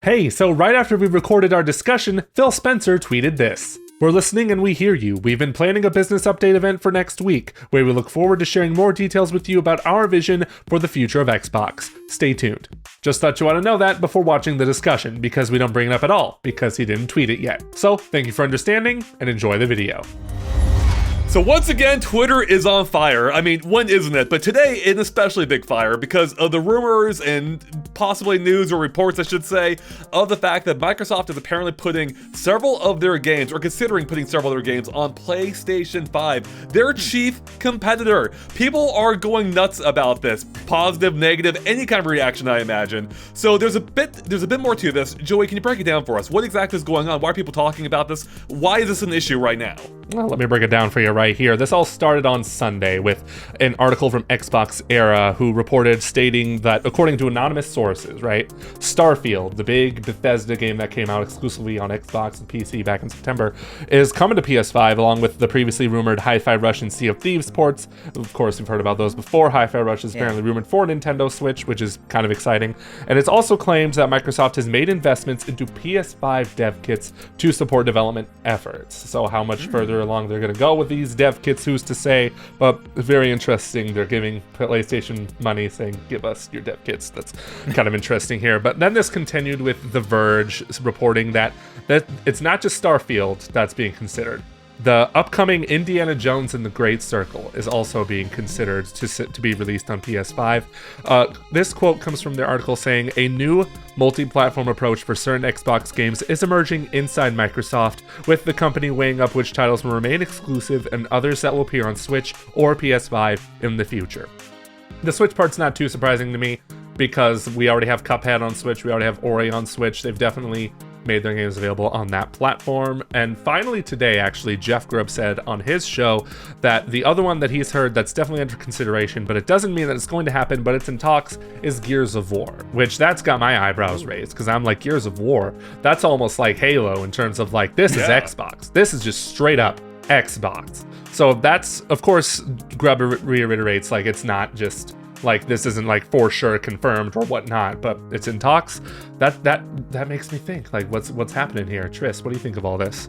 Hey, so right after we recorded our discussion, Phil Spencer tweeted this. We're listening and we hear you. We've been planning a business update event for next week, where we look forward to sharing more details with you about our vision for the future of Xbox. Stay tuned. Just thought you want to know that before watching the discussion, because we don't bring it up at all, because he didn't tweet it yet. So, thank you for understanding, and enjoy the video. So once again, Twitter is on fire. I mean, when isn't it? But today, an especially big fire because of the rumors and possibly news or reports, I should say, of the fact that Microsoft is apparently putting several of their games, or considering putting several of their games, on PlayStation 5, their chief competitor. People are going nuts about this. Positive, negative, any kind of reaction, I imagine. So there's a bit more to this. Joey, can you break it down for us? What exactly is going on? Why are people talking about this? Why is this an issue right now? Well, let me break it down for you right here. This all started on Sunday with an article from Xbox Era who reported stating that, according to anonymous sources, right, Starfield, the big Bethesda game that came out exclusively on Xbox and PC back in September, is coming to PS5 along with the previously rumored Hi-Fi Rush and Sea of Thieves ports. Of course, we've heard about those before. Hi-Fi Rush is apparently rumored for Nintendo Switch, which is kind of exciting. And it's also claimed that Microsoft has made investments into PS5 dev kits to support development efforts. So how much further along they're going to go with these dev kits, who's to say, but very interesting. They're giving PlayStation money saying, give us your dev kits. That's kind of interesting here. But then this continued with The Verge reporting that it's not just Starfield that's being considered. The upcoming Indiana Jones and the Great Circle is also being considered to be released on PS5. This quote comes from their article saying, a new multi-platform approach for certain Xbox games is emerging inside Microsoft, with the company weighing up which titles will remain exclusive and others that will appear on Switch or PS5 in the future. The Switch part's not too surprising to me, because we already have Cuphead on Switch, we already have Ori on Switch. They've definitely made their games available on that platform. And finally today, actually, Jeff Grubb said on his show that the other one that he's heard that's definitely under consideration, but it doesn't mean that it's going to happen, but it's in talks, is Gears of War, which that's got my eyebrows raised, because I'm like, Gears of War, that's almost like Halo in terms of like, this is Xbox. This is just straight up Xbox. So that's, of course, Grubb reiterates, like, it's not just like, this isn't like for sure confirmed or whatnot, but it's in talks. That makes me think, like, what's happening here? Tris, what do you think of all this?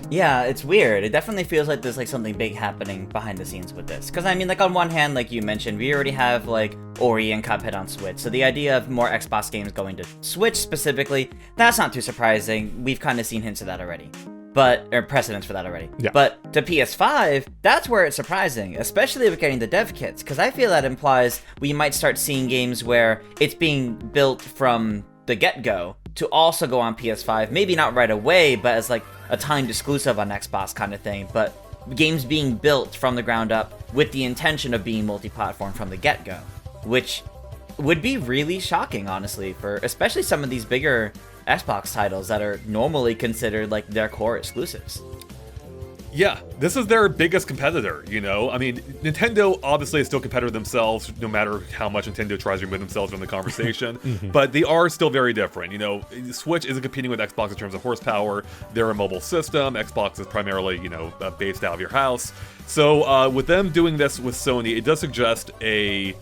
Yeah, it's weird. It definitely feels like there's like something big happening behind the scenes with this. Because I mean, like, on one hand, like you mentioned, we already have like Ori and Cuphead on Switch. So the idea of more Xbox games going to Switch specifically, that's not too surprising. We've kind of seen hints of that already. Or precedents for that already. Yeah. But to PS5, that's where it's surprising, especially with getting the dev kits, because I feel that implies we might start seeing games where it's being built from the get-go to also go on PS5, maybe not right away, but as like a timed exclusive on Xbox kind of thing, but games being built from the ground up with the intention of being multi-platform from the get-go, which would be really shocking, honestly, for especially some of these bigger Xbox titles that are normally considered like their core exclusives. Yeah, this is their biggest competitor, you know? I mean, Nintendo obviously is still a competitor themselves, no matter how much Nintendo tries to remove themselves from the conversation, but they are still very different. You know, Switch isn't competing with Xbox in terms of horsepower. They're a mobile system. Xbox is primarily, you know, based out of your house. So with them doing this with Sony, it does suggest a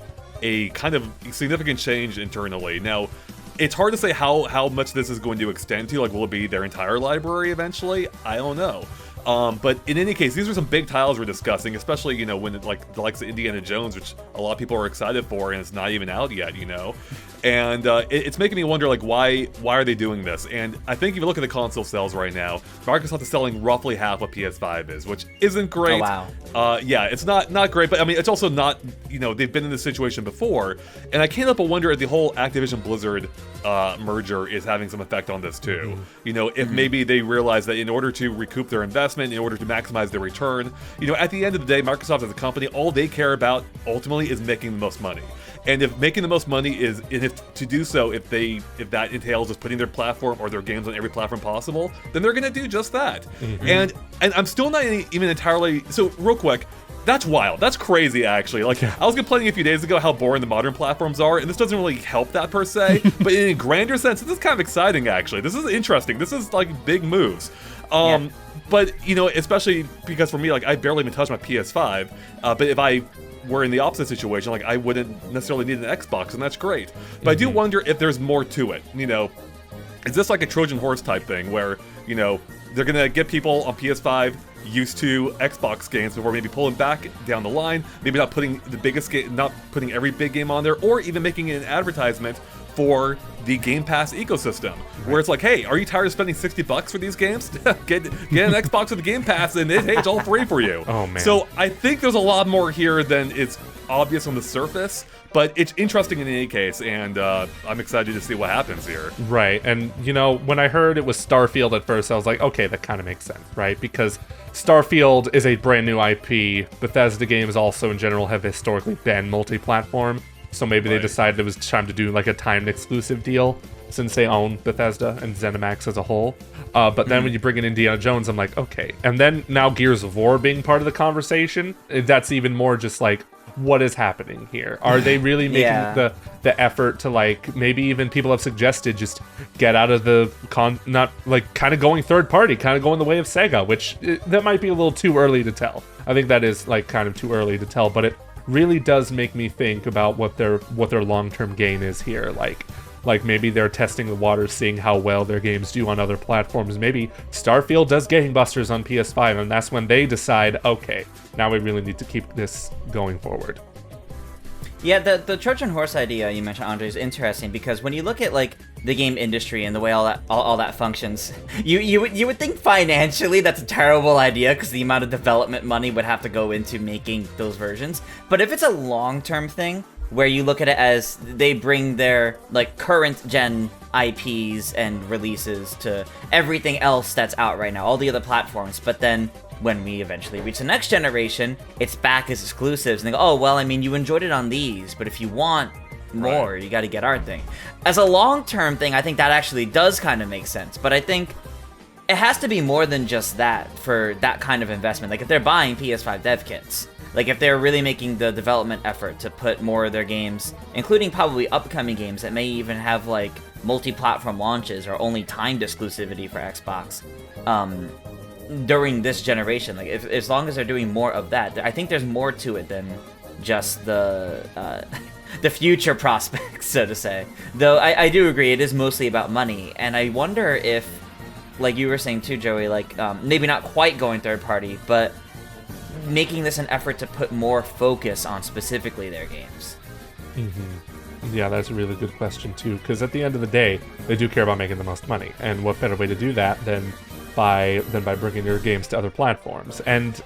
kind of significant change internally. Now, it's hard to say how much this is going to extend to. Like, will it be their entire library eventually? I don't know. But in any case, these are some big titles we're discussing, especially, you know, when it, like the likes of Indiana Jones, which a lot of people are excited for, and it's not even out yet, you know. And it's making me wonder, like, why are they doing this? And I think if you look at the console sales right now, Microsoft is selling roughly half what PS5 is, which isn't great. Oh, wow. Yeah, it's not great, but I mean, it's also not, you know, they've been in this situation before, and I can't help but wonder if the whole Activision Blizzard merger is having some effect on this too. You know, if maybe they realize that in order to recoup their investment, in order to maximize their return, you know, at the end of the day, Microsoft as a company, all they care about ultimately is making the most money. And if making the most money is, and if to do so, if that entails just putting their platform or their games on every platform possible, then they're gonna do just that. And I'm still not even entirely, so real quick, that's wild. That's crazy, actually. Like, I was complaining a few days ago how boring the modern platforms are, and this doesn't really help that per se, but in a grander sense, this is kind of exciting, actually. This is interesting. This is, like, big moves. But, you know, especially because for me, like, I barely even touched my PS5, but if I were in the opposite situation, like, I wouldn't necessarily need an Xbox, and that's great. But I do wonder if there's more to it, you know. is this like a Trojan horse type thing where, you know, they're going to get people on PS5 used to Xbox games before maybe pulling back down the line, maybe not putting the biggest game, not putting every big game on there, or even making an advertisement for the Game Pass ecosystem, where it's like, hey, are you tired of spending $60 for these games? get an Xbox with the Game Pass, and hey, it's all free for you. Oh man! So I think there's a lot more here than it's obvious on the surface, but it's interesting in any case, and I'm excited to see what happens here. Right, and you know, when I heard it was Starfield at first, I was like, okay, that kind of makes sense, right? Because Starfield is a brand new IP. Bethesda games also in general have historically been multi-platform. So maybe they decided it was time to do like a timed exclusive deal since they own Bethesda and ZeniMax as a whole. But then when you bring in Indiana Jones, I'm like, okay. And then now Gears of War being part of the conversation, that's even more just like, what is happening here? Are they really making the effort to like, maybe even people have suggested just get out of the not like kind of going third party, kind of going the way of Sega, which that might be a little too early to tell. I think that is like kind of too early to tell, but it really does make me think about what their long-term gain is here. Like maybe they're testing the waters, seeing how well their games do on other platforms. Maybe Starfield does gangbusters on PS5, and that's when they decide, okay, now we really need to keep this going forward. Yeah, the Trojan horse idea you mentioned, Andre, is interesting because when you look at like the game industry and the way all that functions, you would think financially that's a terrible idea because the amount of development money would have to go into making those versions. But if it's a long-term thing where you look at it as they bring their like current gen IPs and releases to everything else that's out right now, all the other platforms, but then when we eventually reach the next generation, it's back as exclusives, and they go, oh, well, I mean, you enjoyed it on these, but if you want more, you got to get our thing. As a long-term thing, I think that actually does kind of make sense, but I think it has to be more than just that for that kind of investment. Like, if they're buying PS5 dev kits, like, if they're really making the development effort to put more of their games, including probably upcoming games that may even have, like, multi-platform launches or only timed exclusivity for Xbox, during this generation, like as long as they're doing more of that, I think there's more to it than just the the future prospects, so to say. Though I do agree it is mostly about money, and I wonder if, like you were saying too, Joey, like maybe not quite going third party, but making this an effort to put more focus on specifically their games. Yeah, that's a really good question too, because at the end of the day, they do care about making the most money, and what better way to do that than by bringing your games to other platforms. And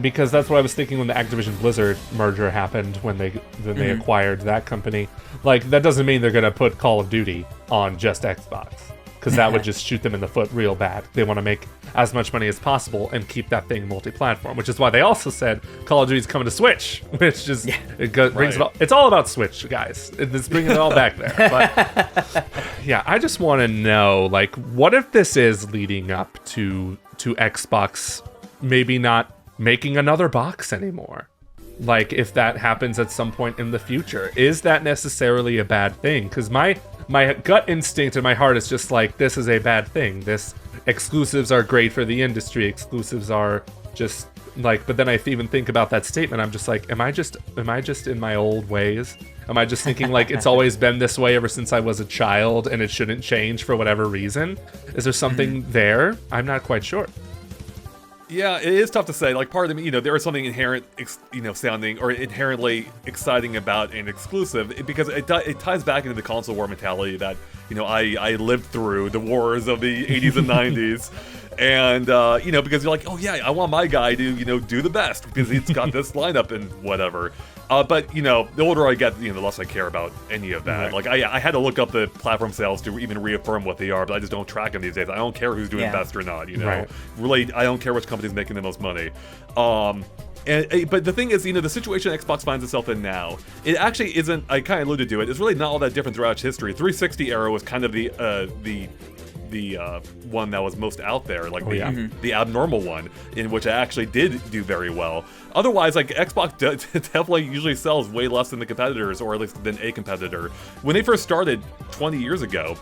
because that's what I was thinking when the Activision Blizzard merger happened, when they acquired that company. Like, that doesn't mean they're gonna put Call of Duty on just Xbox, because that would just shoot them in the foot real bad. They want to make as much money as possible and keep that thing multi-platform, which is why they also said Call of Duty's coming to Switch, which just brings it all. It's all about Switch, guys. It's bringing it all back there. But yeah, I just want to know, like, what if this is leading up to Xbox maybe not making another box anymore? Like, if that happens at some point in the future, is that necessarily a bad thing? Because my gut instinct in my heart is just like, this is a bad thing. Exclusives are great for the industry. Exclusives are just like, but then I even think about that statement. I'm just like, am I just in my old ways? Am I just thinking like it's always been this way ever since I was a child and it shouldn't change for whatever reason? Is there something there? I'm not quite sure. Yeah, it is tough to say. Like, part of me, there is something inherent, sounding or inherently exciting about an exclusive, because it ties back into the console war mentality that, I lived through the wars of the 80s and 90s. And, because you're like, oh yeah, I want my guy to, do the best because he's got this lineup and whatever. But, the older I get, the less I care about any of that. Right. Like, I had to look up the platform sales to even reaffirm what they are, but I just don't track them these days. I don't care who's doing best or not, Right. Really, I don't care which company's making the most money. But the thing is, the situation Xbox finds itself in now, it actually isn't, I kind of alluded to it, it's really not all that different throughout its history. 360 era was kind of the one that was most out there, like the abnormal one, in which it actually did do very well. Otherwise, like, Xbox definitely usually sells way less than the competitors, or at least than a competitor. When they first started 20 years ago,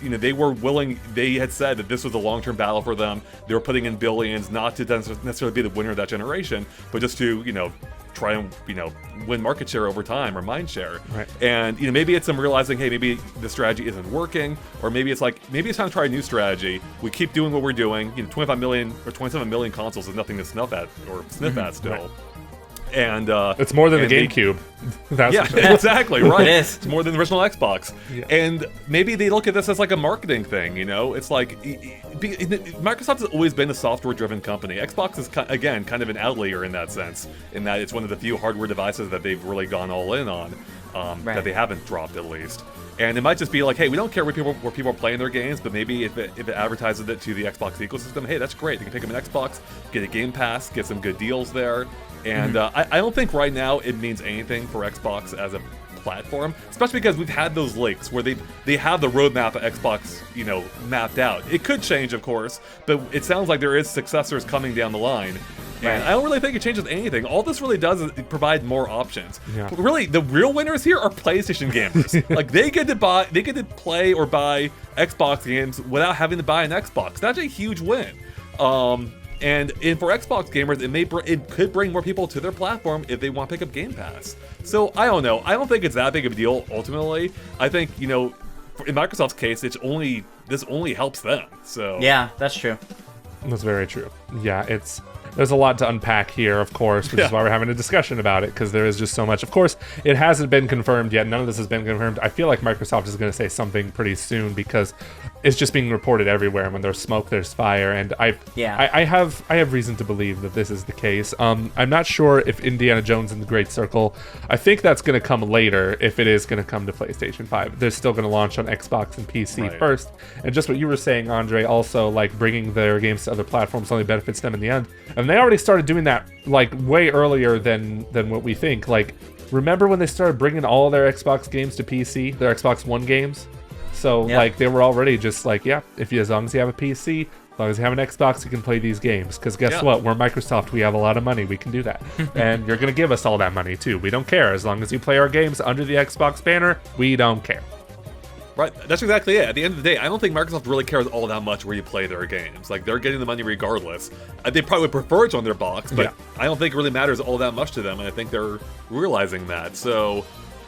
they were willing, they had said that this was a long-term battle for them. They were putting in billions, not to necessarily be the winner of that generation, but just to, try and win market share over time or mind share. Right. And maybe it's them realizing, hey, maybe the strategy isn't working, or maybe it's like maybe it's time to try a new strategy. We keep doing what we're doing. 25 million or 27 million consoles is nothing to snuff at or sniff at still. Right. And it's more than the GameCube. That's yeah, exactly right. It is. It's more than the original Xbox. Yeah. And maybe they look at this as like a marketing thing. It's like Microsoft has always been a software-driven company. Xbox is again kind of an outlier in that sense, in that it's one of the few hardware devices that they've really gone all in on, that they haven't dropped at least. And it might just be like, hey, we don't care where people are playing their games, but maybe if it advertises it to the Xbox ecosystem, hey, that's great. They can pick up an Xbox, get a Game Pass, get some good deals there. And I don't think right now it means anything for Xbox as a platform, especially because we've had those leaks where they have the roadmap of Xbox, mapped out. It could change, of course, but it sounds like there is successors coming down the line. And I don't really think it changes anything. All this really does is provide more options. Yeah. But really, the real winners here are PlayStation gamers. Like they get to play or buy Xbox games without having to buy an Xbox. That's a huge win. And for Xbox gamers, it could bring more people to their platform if they want to pick up Game Pass. So I don't know. I don't think it's that big of a deal ultimately. I think in Microsoft's case, this only helps them. So Yeah, that's true. That's very true. Yeah, there's a lot to unpack here, of course, which is why we're having a discussion about it, because there is just so much. Of course, it hasn't been confirmed yet. None of this has been confirmed. I feel like Microsoft is going to say something pretty soon, because it's just being reported everywhere. When there's smoke, there's fire, and I have reason to believe that this is the case. I'm not sure if Indiana Jones and the Great Circle, I think that's going to come later if it is going to come to PlayStation 5. They're still going to launch on Xbox and PC first. And just what you were saying, Andre, also, like, bringing their games to other platforms only benefits them in the end. And they already started doing that, like, way earlier than what we think. Like, remember when they started bringing all their Xbox games to PC, their Xbox One games? So, like, they were already just like, as long as you have a PC, as long as you have an Xbox, you can play these games. Because guess what? We're Microsoft. We have a lot of money. We can do that. And you're going to give us all that money, too. We don't care. As long as you play our games under the Xbox banner, we don't care. Right, that's exactly it. At the end of the day, I don't think Microsoft really cares all that much where you play their games. Like, they're getting the money regardless. They probably would prefer it's on their box, but I don't think it really matters all that much to them, and I think they're realizing that. So,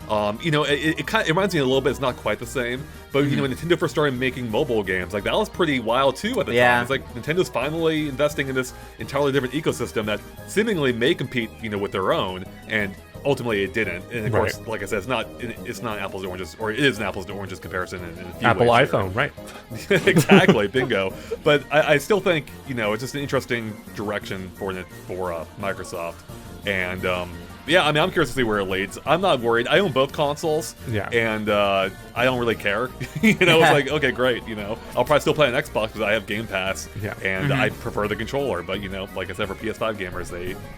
it kind of reminds me a little bit. It's not quite the same, but when Nintendo first started making mobile games, like that was pretty wild too at the time. It's like Nintendo's finally investing in this entirely different ecosystem that seemingly may compete, with their own, and ultimately it didn't. And of course, like I said, it's not apples to oranges, or it is an apples to oranges comparison in a few Apple ways iPhone, here. right? Exactly, bingo. But I still think it's just an interesting direction for Microsoft, and I'm curious to see where it leads. I'm not worried. I own both consoles, and I don't really care. It's like, okay, great. I'll probably still play on Xbox because I have Game Pass, and I prefer the controller. But like I said, for PS5 gamers,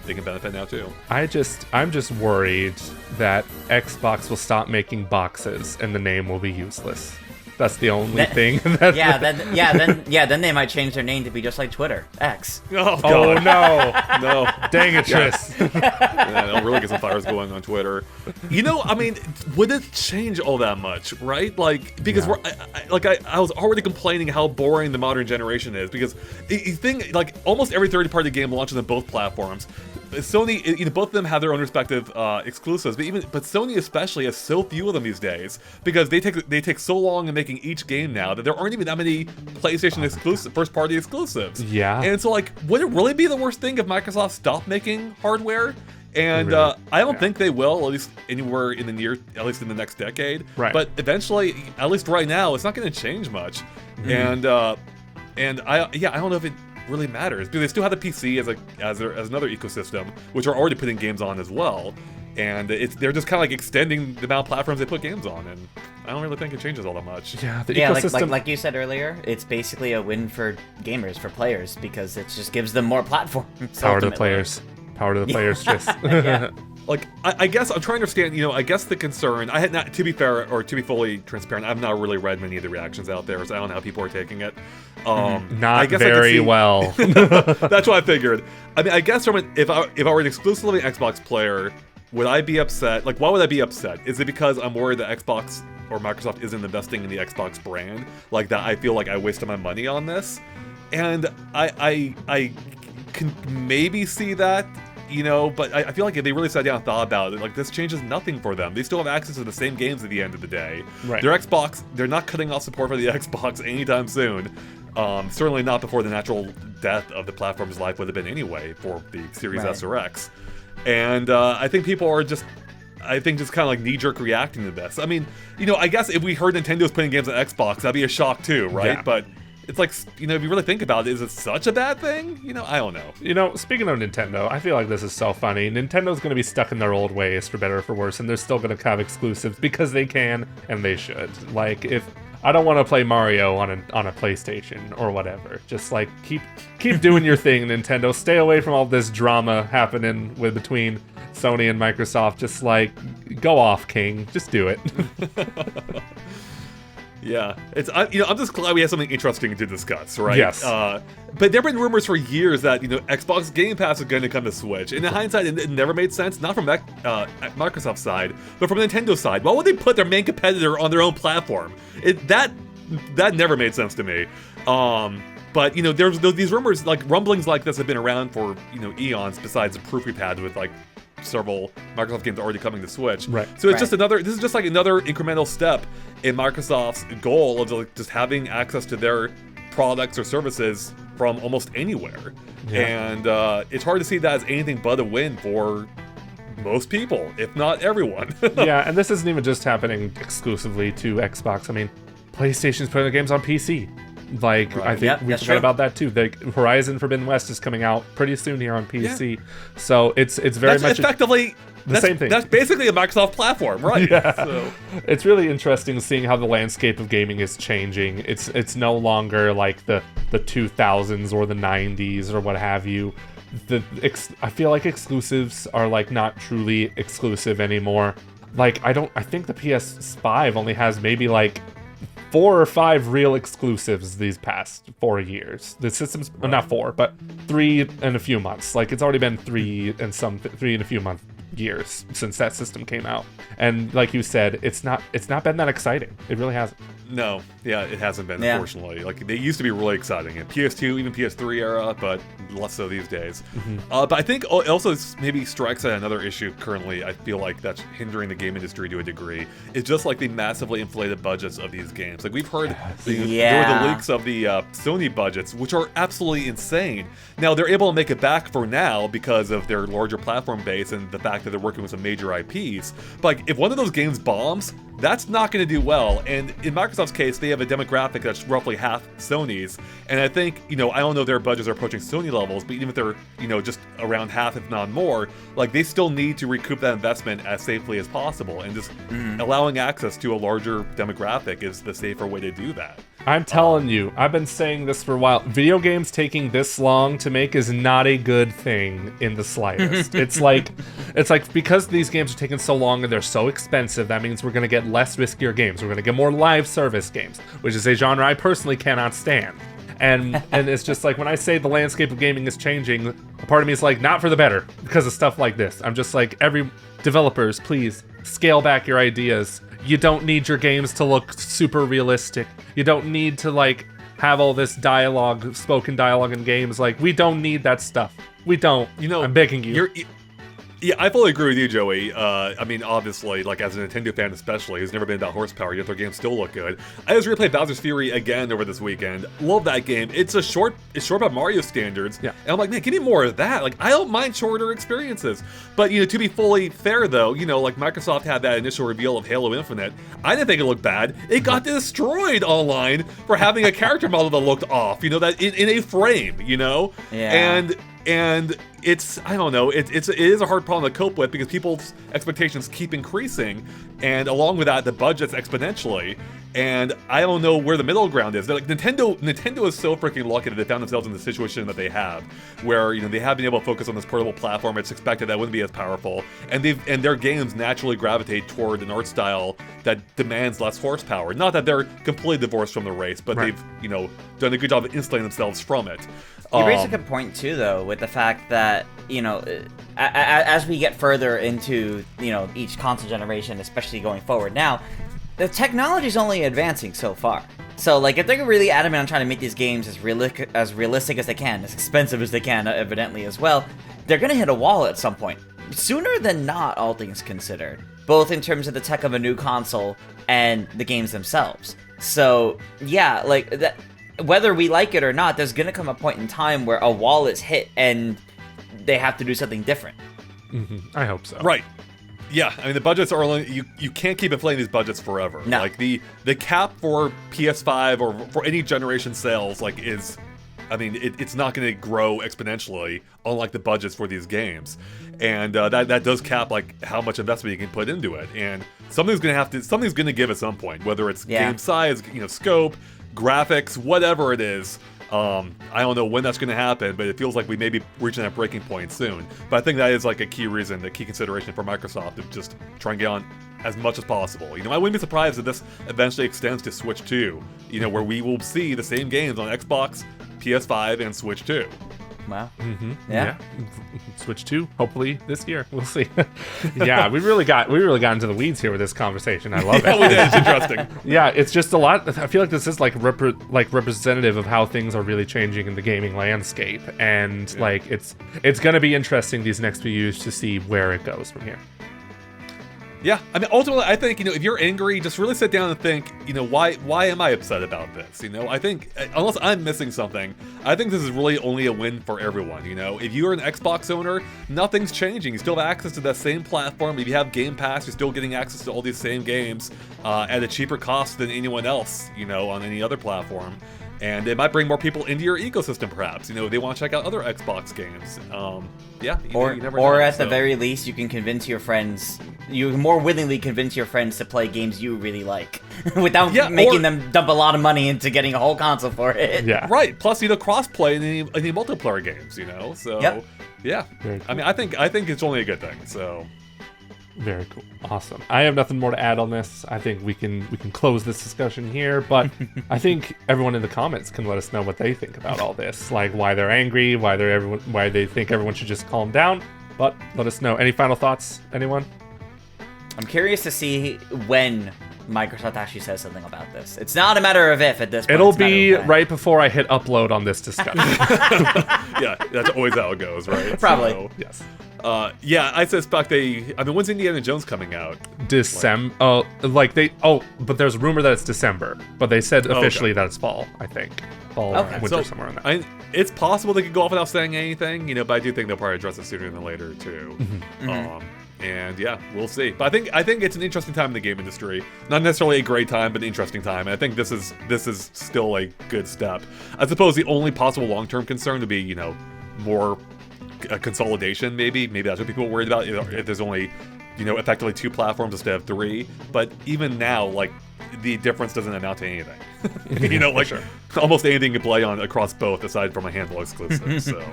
they can benefit now too. I'm just worried that Xbox will stop making boxes and the name will be useless. That's the only thing. Then they might change their name to be just like Twitter, X. Oh, God. Oh no, no! Dang it, Tris. They'll really get some fires going on Twitter. Would it change all that much, right? Like, because I was already complaining how boring the modern generation is, because you think like almost every third-party game launches on both platforms. Sony, both of them have their own respective exclusives, but Sony especially has so few of them these days, because they take so long in making each game now that there aren't even that many PlayStation first-party exclusives. Yeah. And so, like, would it really be the worst thing if Microsoft stopped making hardware? And really? I don't think they will, at least anywhere in at least in the next decade. Right. But eventually, at least right now, it's not going to change much. And I don't know if it really matters, because they still have the PC as another ecosystem, which are already putting games on as well, and they're just kind of like extending the amount of platforms they put games on, and I don't really think it changes all that much. Yeah, the ecosystem, like you said earlier, it's basically a win for gamers, for players, because it just gives them more platforms. Power to the players. Power to the players, just. Like, I guess I'm trying to understand, I guess the concern, I had not, to be fair, or to be fully transparent, I've not really read many of the reactions out there, so I don't know how people are taking it. Not very well. That's what I figured. I mean, I guess if I were an exclusively Xbox player, would I be upset? Like, why would I be upset? Is it because I'm worried that Xbox or Microsoft isn't investing in the Xbox brand? Like, that I feel like I wasted my money on this? And I can maybe see that, but I feel like if they really sat down and thought about it, like, this changes nothing for them. They still have access to the same games at the end of the day. Right. Their Xbox, they're not cutting off support for the Xbox anytime soon. Certainly not before the natural death of the platform's life would have been anyway for the Series S or X. And I think people are just kind of like knee-jerk reacting to this. I mean, I guess if we heard Nintendo's putting games on Xbox, that'd be a shock too, right? Yeah. But it's like, if you really think about it, is it such a bad thing? I don't know. Speaking of Nintendo, I feel like this is so funny. Nintendo's going to be stuck in their old ways, for better or for worse, and they're still going to have exclusives because they can and they should. Like, if I don't want to play Mario on a PlayStation or whatever, just like keep doing your thing, Nintendo. Stay away from all this drama happening between Sony and Microsoft. Just like, go off, King. Just do it. Yeah, I'm just glad we have something interesting to discuss, right? Yes. But there have been rumors for years that Xbox Game Pass is going to come to Switch. And in hindsight, it never made sense, not from Microsoft's side, but from Nintendo's side. Why would they put their main competitor on their own platform? That never made sense to me. But there's these rumors, like rumblings like this, have been around for eons. Besides the proof we've had with like several Microsoft games already coming to Switch. Right. So it's this is just like another incremental step in Microsoft's goal of like just having access to their products or services from almost anywhere. Yeah. And it's hard to see that as anything but a win for most people, if not everyone. Yeah, and this isn't even just happening exclusively to Xbox. I mean, PlayStation's putting their games on PC. Like, right. I think we forgot about that too. The Horizon Forbidden West is coming out pretty soon here on PC. Yeah. So it's very much effectively the same thing. That's basically a Microsoft platform, right? Yeah. So. It's really interesting seeing how the landscape of gaming is changing. It's no longer like the 2000s or the 90s or what have you. I feel like exclusives are like not truly exclusive anymore. Like, I think the PS5 only has maybe like 4 or 5 real exclusives these past 4 years. The system's not 4, but 3 in a few months. Like, it's already been 3 and a few months years since that system came out. And like you said, it's not been that exciting. It really hasn't. No, yeah, it hasn't been, unfortunately. Like, they used to be really exciting in PS2, even PS3 era, but less so these days. Mm-hmm. But I think it also maybe strikes at another issue currently. I feel like that's hindering the game industry to a degree. It's just like the massively inflated budgets of these games. Like, we've heard there were the leaks of the Sony budgets, which are absolutely insane. Now, they're able to make it back for now because of their larger platform base and the fact that they're working with some major IPs. But like, if one of those games bombs, that's not going to do well. And in Microsoft's case, they have a demographic that's roughly half Sony's. And I think, I don't know if their budgets are approaching Sony levels, but even if they're, just around half, if not more, like, they still need to recoup that investment as safely as possible. And just allowing access to a larger demographic is the safer way to do that. I'm telling you, I've been saying this for a while. Video games taking this long to make is not a good thing in the slightest. It's like because these games are taking so long and they're so expensive, that means we're going to get less riskier games. We're going to get more live service games, which is a genre I personally cannot stand. And it's just like, when I say the landscape of gaming is changing, a part of me is like, not for the better because of stuff like this. I'm just like, developers, please scale back your ideas. You don't need your games to look super realistic. You don't need to like have all this spoken dialogue in games. Like, we don't need that stuff. We don't. I'm begging you. Yeah, I fully agree with you, Joey. I mean, obviously, like, as a Nintendo fan especially, who's never been about horsepower, yet their games still look good. I just replayed Bowser's Fury again over this weekend. Love that game. It's short by Mario standards. Yeah. And I'm like, man, give me more of that. Like, I don't mind shorter experiences. But, to be fully fair, though, like, Microsoft had that initial reveal of Halo Infinite. I didn't think it looked bad. It got destroyed online for having a character model that looked off, that in a frame, Yeah. And it's, I don't know, it is a hard problem to cope with because people's expectations keep increasing, and along with that, the budget's exponentially. And I don't know where the middle ground is. Like, Nintendo is so freaking lucky that they found themselves in the situation that they have, where they have been able to focus on this portable platform. It's expected that wouldn't be as powerful, and their games naturally gravitate toward an art style that demands less horsepower. Not that they're completely divorced from the race, but they've done a good job of insulating themselves from it. You raise a good point too, though, with the fact that as we get further into each console generation, especially going forward now, the technology is only advancing so far. So, like, if they're really adamant on trying to make these games as realistic as they can, as expensive as they can, evidently as well, they're gonna hit a wall at some point. Sooner than not, all things considered. Both in terms of the tech of a new console and the games themselves. So, yeah, like, that, whether we like it or not, there's gonna come a point in time where a wall is hit and they have to do something different. I hope so. Right. Yeah, I mean the budgets are only you can't keep inflating these budgets forever. No. Like the cap for PS5 or for any generation sales is, I mean it's not going to grow exponentially, unlike the budgets for these games, and that does cap like how much investment you can put into it, and something's going to give at some point, whether it's game size, scope, graphics, whatever it is. I don't know when that's going to happen, but it feels like we may be reaching that breaking point soon. But I think that is like a key consideration for Microsoft to just try and get on as much as possible. I wouldn't be surprised if this eventually extends to Switch 2, where we will see the same games on Xbox, PS5, and Switch 2. Wow. Yeah. Switch 2, hopefully this year. We'll see. Yeah, we really got into the weeds here with this conversation. I love it. Yeah, we did. It's interesting. Yeah, it's just a lot. I feel like this is like representative of how things are really changing in the gaming landscape, and like it's gonna be interesting these next few years to see where it goes from here. Yeah, I mean, ultimately, I think, if you're angry, just really sit down and think, why am I upset about this? I think, unless I'm missing something, I think this is really only a win for everyone, If you're an Xbox owner, nothing's changing. You still have access to that same platform. If you have Game Pass, you're still getting access to all these same games at a cheaper cost than anyone else, on any other platform. And it might bring more people into your ecosystem, perhaps. They want to check out other Xbox games. Yeah, you never know. Or at the very least, you can convince your friends. You can more willingly convince your friends to play games you really like, without making them dump a lot of money into getting a whole console for it. Yeah. Right. Plus, cross-play in any multiplayer games. So yeah. Very cool. I mean, I think it's only a good thing. So. Very cool. Awesome. I have nothing more to add on this. I think we can close this discussion here, but I think everyone in the comments can let us know what they think about all this, like why they're angry, why they think everyone should just calm down. But let us know. Any final thoughts, anyone? I'm curious to see when Microsoft actually says something about this. It's not a matter of if at this point. It'll be right before I hit upload on this discussion. Yeah, that's always how it goes, right? Probably. So, Yes. Yeah, I suspect when's Indiana Jones coming out? December. But there's a rumor that it's December, but they said officially that it's fall, I think. Fall or winter, somewhere in that. It's possible they could go off without saying anything, but I do think they'll probably address it sooner than later, too. And yeah, we'll see. But I think it's an interesting time in the game industry. Not necessarily a great time, but an interesting time. And I think this is still a good step. I suppose the only possible long-term concern would be, more consolidation, maybe. Maybe that's what people are worried about, if there's only, effectively 2 platforms instead of 3. But even now, the difference doesn't amount to anything. Sure. Almost anything you can play on across both, aside from a handful of exclusives, so...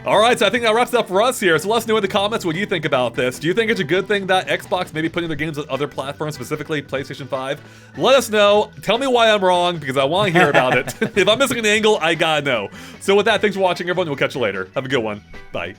Alright, so I think that wraps it up for us here. So let us know in the comments what you think about this. Do you think it's a good thing that Xbox may be putting their games on other platforms, specifically PlayStation 5? Let us know. Tell me why I'm wrong, because I want to hear about it. If I'm missing an angle, I gotta know. So with that, thanks for watching, everyone. We'll catch you later. Have a good one. Bye.